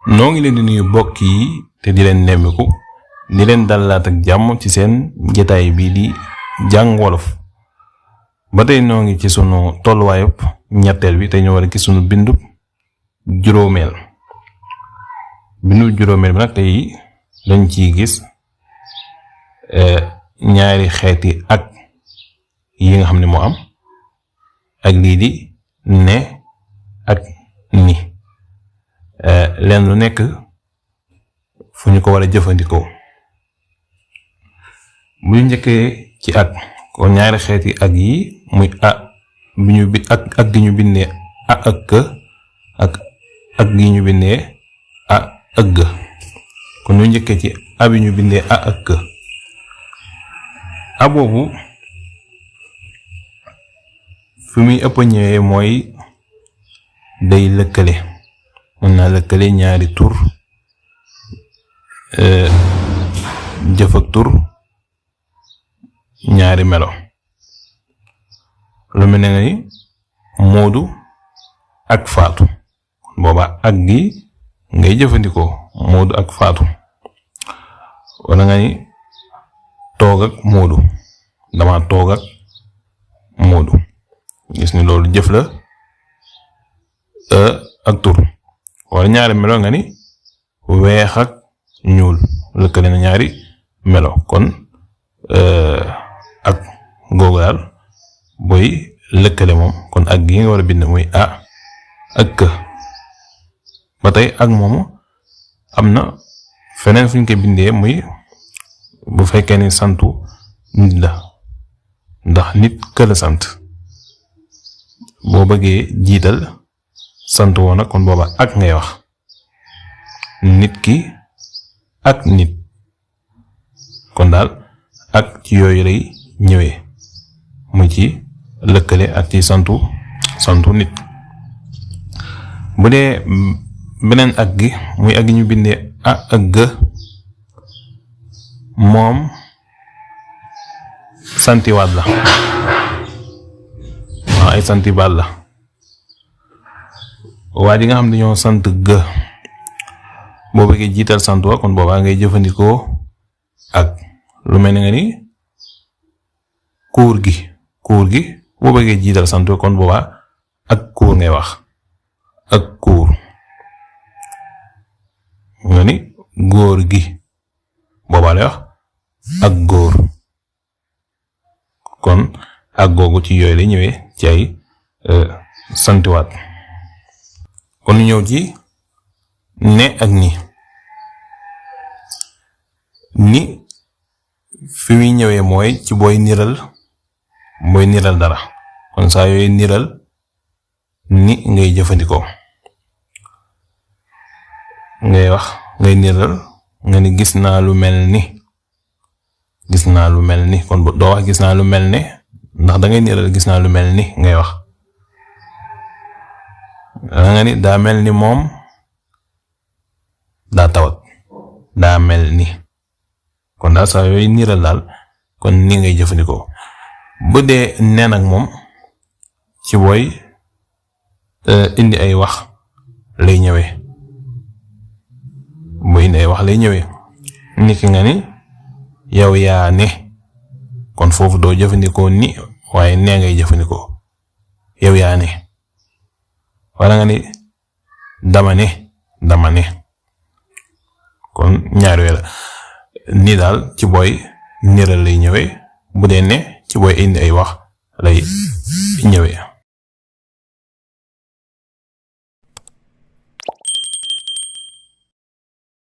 noo ngi leen di nuyu bokk yi te di leen nemmiku di leen dalaat ak jàmm ci seen jotaay bii di jàng wolof ba tey noo ngi ci sunu tolluwaayub ñetteel bi te ñu war a gis sunu bindub juróomeel bi nag tey dañ ciy gis ñaari xeeti ak yi nga xam ne moo am ak lii di ne ak ni leen lu nekk fu ñu ko war a jëfandikoo bu ñu njëkkee ci ak kon ñaari xeeti ak yi muy a bi ñu bi ak gi ñu bindee a ak ak gi ñu bindee a ak g kon ñu njëkkee ci a bi ñu bindee a ak a boobu fi muy ëpp ñëwee mooy day lëkkale mën naa lëkkale ñaari tur jëf ak tur ñaari melo lu mel ne ni Moodu ak Faatu booba ak gi ngay jëfandikoo Moodu ak Faatu wala nga ni toog ak Moodu dama toog ak Moodu gis ni loolu jëf la ak tur wala ñaari melo nga ni weex ak ñuul lëkkale na ñaari melo kon ak googu daal booy lëkkale moom kon ak gi nga war a bind muy a ak ba tey ak moomu am na feneen fu ñu koy bindee muy bu fekkee ni santu nit la ndax nit ka la sant boo bëggee jiital sant woon nag kon booba ak ngay wax nit ki ak nit kon daal ak ci yooyu lay ñëwee mu ci lëkkale ak ci santu nit bu dee beneen ak gi muy ak gi ñu bindee a ak g moom santiwaat la waaw ay santiwaat la waa ji nga xam ne dañoo sant g boo bëggee jiital sant wa kon boobaa ngay jëfandikoo ak lu mel ni nga ni kuur gi boo bëggee jiital sant wa kon boobaa ak kuur ngay wax ak kuur nga ni góor gi boobaa lay wax ak góor kon ak googu ci yooyu lay ñëwee ci ay santiwaat kon ñu ñëw ci ne ak ni fi muy ñëwee mooy ci booy niral dara kon saa yooyu niral ni ngay jëfandikoo ngay wax ngay niral nga ni gis naa lu mel ni kon doo wax gis naa lu mel ne ndax da ngay niral gis naa lu mel ni ngay wax nga ni daa mel ni moom daa tawat daa mel ni kon daal saa yooyu niral daal kon ni ngay jëfandikoo bu dee nee nag moom ci booy indi ay wax lay ñëwee niki nga ni yow yaa ne kon foofu doo jëfandikoo ni waaye nee ngay jëfandikoo yow yaa ne wala nga ni dama ne kon ñaar yooyu la ni daal ci booy niral lay ñëwee bu dee ne ci booy indi ay wax lay ñëwee